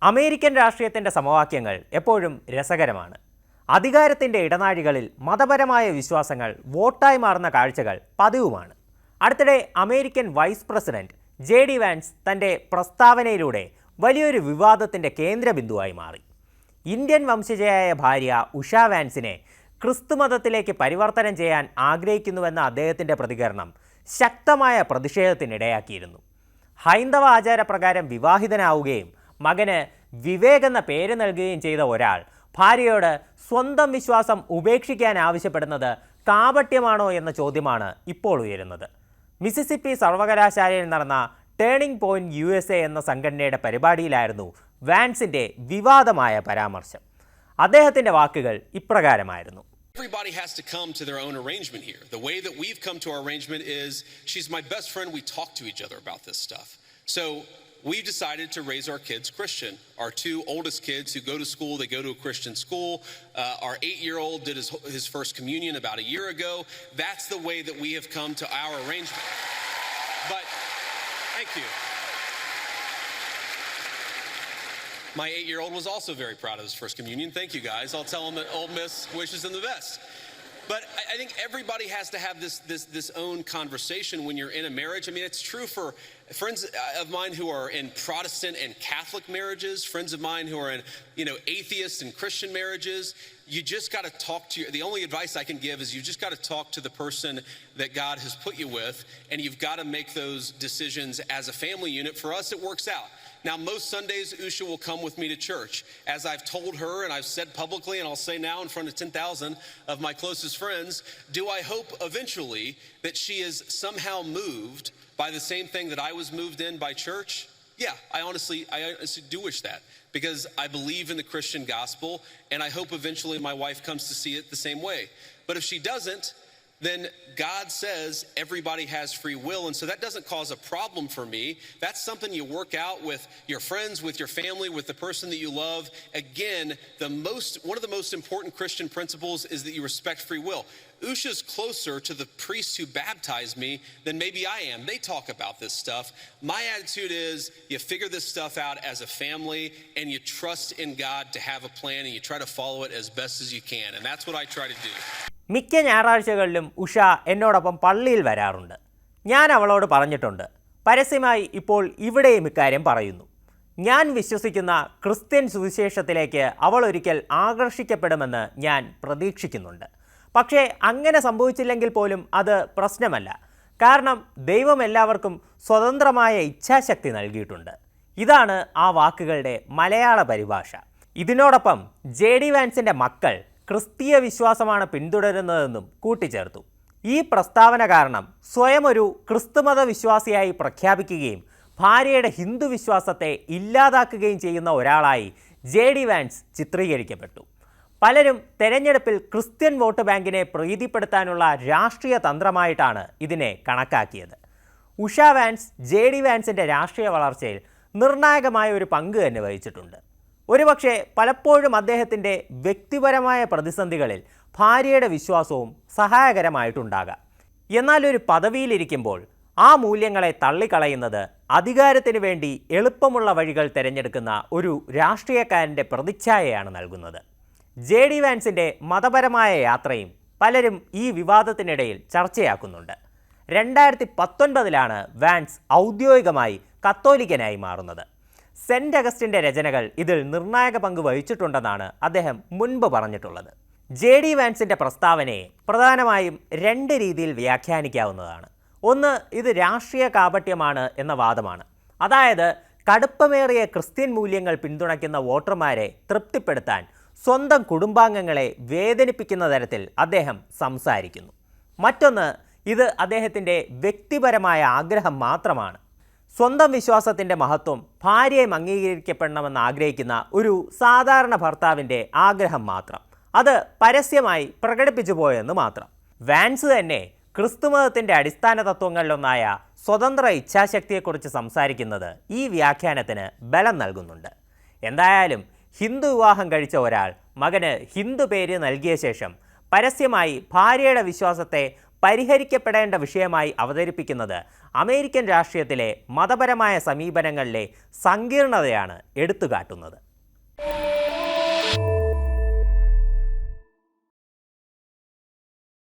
American രാഷ്ട്രീയത്തിൻ്റെ സമവാക്യങ്ങൾ എപ്പോഴും രസകരമാണ്. അധികാരത്തിൻ്റെ ഇടനാഴികളിൽ മതപരമായ വിശ്വാസങ്ങൾ വോട്ടായി മാറുന്ന കാഴ്ചകൾ പതിവുമാണ്. അടുത്തിടെ അമേരിക്കൻ വൈസ് പ്രസിഡന്റ് ജെ.ഡി. വാൻസ് തൻ്റെ പ്രസ്താവനയിലൂടെ വലിയൊരു വിവാദത്തിൻ്റെ കേന്ദ്രബിന്ദുവായി മാറി. ഇന്ത്യൻ വംശജയായ ഭാര്യ ഉഷ വാൻസിനെ ക്രിസ്തുമതത്തിലേക്ക് പരിവർത്തനം ചെയ്യാൻ ആഗ്രഹിക്കുന്നുവെന്ന അദ്ദേഹത്തിൻ്റെ പ്രതികരണം ശക്തമായ പ്രതിഷേധത്തിനിടയാക്കിയിരുന്നു. ഹൈന്ദവ ആചാരപ്രകാരം വിവാഹിതനാവുകയും മകന് വിവേക് എന്ന പേര് നൽകുകയും ചെയ്ത ഒരാൾ ഭാര്യയോട് സ്വന്തം വിശ്വാസം ഉപേക്ഷിക്കാൻ ആവശ്യപ്പെടുന്നത് കാപട്യമാണോ എന്ന ചോദ്യമാണ് ഇപ്പോൾ ഉയരുന്നത്. മിസിസിപ്പി സർവകലാശാലയിൽ നടന്ന ടേണിംഗ് പോയിന്റ് USA എന്ന സംഘടനയുടെ പരിപാടിയിലായിരുന്നു വാൻസിൻ്റെ വിവാദമായ പരാമർശം. അദ്ദേഹത്തിൻ്റെ വാക്കുകൾ ഇപ്രകാരമായിരുന്നു. Everybody has to come to their own arrangement here. The way that we've come to our arrangement is she's my best friend. We talk to each other about this stuff. So we've decided to raise our kids Christian. Our two oldest kids who go to school, they go to a Christian school. Our 8-year-old did his first communion about a year ago. That's the way that we have come to our arrangement. But thank you. My 8-year-old was also very proud of his first communion. Thank you, guys. I'll tell him that Ole Miss wishes him the best. But I think everybody has to have this own conversation when you're in a marriage. I mean, it's true for friends of mine who are in Protestant and Catholic marriages, friends of mine who are in, atheist and Christian marriages. You just got to talk to the only advice I can give is you just got to talk to the person that God has put you with, and you've got to make those decisions as a family unit. For us, it works out. Now, most Sundays, Usha will come with me to church. As I've told her and I've said publicly, and I'll say now in front of 10,000 of my closest friends, do I hope eventually that she is somehow moved by the same thing that I was moved in by church? Yeah, I honestly do wish that, because I believe in the Christian gospel, and I hope eventually my wife comes to see it the same way. But if she doesn't, then God says everybody has free will, and so that doesn't cause a problem for me. That's something you work out with your friends, with your family, with the person that you love. Again, one of the most important Christian principles is that you respect free will. Usha's closer to the priest who baptized me than maybe I am. They talk about this stuff. My attitude is you figure this stuff out as a family, and you trust in God to have a plan, and you try to follow it as best as you can, and that's what I try to do. മിക്ക ഞായറാഴ്ചകളിലും ഉഷ എന്നോടൊപ്പം പള്ളിയിൽ വരാറുണ്ട്. ഞാൻ അവളോട് പറഞ്ഞിട്ടുണ്ട്, പരസ്യമായി ഇപ്പോൾ ഇവിടെയും ഇക്കാര്യം പറയുന്നു. ഞാൻ വിശ്വസിക്കുന്ന ക്രിസ്ത്യൻ സുവിശേഷത്തിലേക്ക് അവൾ ഒരിക്കൽ ആകർഷിക്കപ്പെടുമെന്ന് ഞാൻ പ്രതീക്ഷിക്കുന്നുണ്ട്. പക്ഷേ അങ്ങനെ സംഭവിച്ചില്ലെങ്കിൽ പോലും അത് പ്രശ്നമല്ല. കാരണം ദൈവം എല്ലാവർക്കും സ്വതന്ത്രമായ ഇച്ഛാശക്തി നൽകിയിട്ടുണ്ട്. ഇതാണ് ആ വാക്കുകളുടെ മലയാള പരിഭാഷ. ഇതിനോടൊപ്പം ജെ.ഡി. വാൻസിൻ്റെ മക്കൾ ക്രിസ്തീയ വിശ്വാസമാണ് പിന്തുടരുന്നതെന്നും കൂട്ടിച്ചേർത്തു. ഈ പ്രസ്താവന കാരണം സ്വയം ഒരു ക്രിസ്തുമത വിശ്വാസിയായി പ്രഖ്യാപിക്കുകയും ഭാര്യയുടെ ഹിന്ദു വിശ്വാസത്തെ ഇല്ലാതാക്കുകയും ചെയ്യുന്ന ഒരാളായി ജെ.ഡി. വാൻസ് ചിത്രീകരിക്കപ്പെട്ടു. പലരും തെരഞ്ഞെടുപ്പിൽ ക്രിസ്ത്യൻ വോട്ട് ബാങ്കിനെ പ്രീതിപ്പെടുത്താനുള്ള രാഷ്ട്രീയ തന്ത്രമായിട്ടാണ് ഇതിനെ കണക്കാക്കിയത്. ഉഷ വാൻസ് ജെ.ഡി. വാൻസിൻ്റെ രാഷ്ട്രീയ വളർച്ചയിൽ നിർണായകമായ ഒരു പങ്ക് തന്നെ വഹിച്ചിട്ടുണ്ട്. ഒരുപക്ഷെ പലപ്പോഴും അദ്ദേഹത്തിൻ്റെ വ്യക്തിപരമായ പ്രതിസന്ധികളിൽ ഭാര്യയുടെ വിശ്വാസവും സഹായകരമായിട്ടുണ്ടാകാം. എന്നാൽ ഒരു പദവിയിലിരിക്കുമ്പോൾ ആ മൂല്യങ്ങളെ തള്ളിക്കളയുന്നത് അധികാരത്തിന് വേണ്ടി എളുപ്പമുള്ള വഴികൾ തിരഞ്ഞെടുക്കുന്ന ഒരു രാഷ്ട്രീയക്കാരൻ്റെ പ്രതിച്ഛായയാണ് നൽകുന്നത്. ജെ.ഡി. വാൻസിൻ്റെ മതപരമായ യാത്രയും പലരും ഈ വിവാദത്തിനിടയിൽ ചർച്ചയാക്കുന്നുണ്ട്. 2019 വാൻസ് ഔദ്യോഗികമായി കത്തോലിക്കനായി മാറുന്നത്. സെൻറ്റ് അഗസ്റ്റിൻ്റെ രചനകൾ ഇതിൽ നിർണായക പങ്ക് വഹിച്ചിട്ടുണ്ടെന്നാണ് അദ്ദേഹം മുൻപ് പറഞ്ഞിട്ടുള്ളത്. ജെ.ഡി. വാൻസിൻ്റെ പ്രസ്താവനയെ പ്രധാനമായും 2 രീതിയിൽ വ്യാഖ്യാനിക്കാവുന്നതാണ്. ഒന്ന്, ഇത് രാഷ്ട്രീയ കാപട്യമാണ് എന്ന വാദമാണ്. അതായത് കടുപ്പമേറിയ ക്രിസ്ത്യൻ മൂല്യങ്ങൾ പിന്തുണയ്ക്കുന്ന വോട്ടർമാരെ തൃപ്തിപ്പെടുത്താൻ സ്വന്തം കുടുംബാംഗങ്ങളെ വേദനിപ്പിക്കുന്ന തരത്തിൽ അദ്ദേഹം സംസാരിക്കുന്നു. മറ്റൊന്ന്, ഇത് അദ്ദേഹത്തിൻ്റെ വ്യക്തിപരമായ ആഗ്രഹം മാത്രമാണ്. സ്വന്തം വിശ്വാസത്തിൻ്റെ മഹത്വം ഭാര്യയും അംഗീകരിക്കപ്പെടണമെന്ന് ആഗ്രഹിക്കുന്ന ഒരു സാധാരണ ഭർത്താവിൻ്റെ ആഗ്രഹം മാത്രം. അത് പരസ്യമായി പ്രകടിപ്പിച്ചു പോയെന്ന് മാത്രം. വാൻസ് തന്നെ ക്രിസ്തുമതത്തിൻ്റെ അടിസ്ഥാന തത്വങ്ങളിലൊന്നായ സ്വതന്ത്ര ഇച്ഛാശക്തിയെക്കുറിച്ച് സംസാരിക്കുന്നത് ഈ വ്യാഖ്യാനത്തിന് ബലം നൽകുന്നുണ്ട്. എന്തായാലും ഹിന്ദു വിവാഹം കഴിച്ച ഒരാൾ മകന് ഹിന്ദു പേര് നൽകിയ ശേഷം പരസ്യമായി ഭാര്യയുടെ വിശ്വാസത്തെ പരിഹരിക്കപ്പെടേണ്ട വിഷയമായി അവതരിപ്പിക്കുന്നത് അമേരിക്കൻ രാഷ്ട്രീയത്തിലെ മതപരമായ സമീപനങ്ങളിലെ സങ്കീർണതയാണ് എടുത്തുകാട്ടുന്നത്.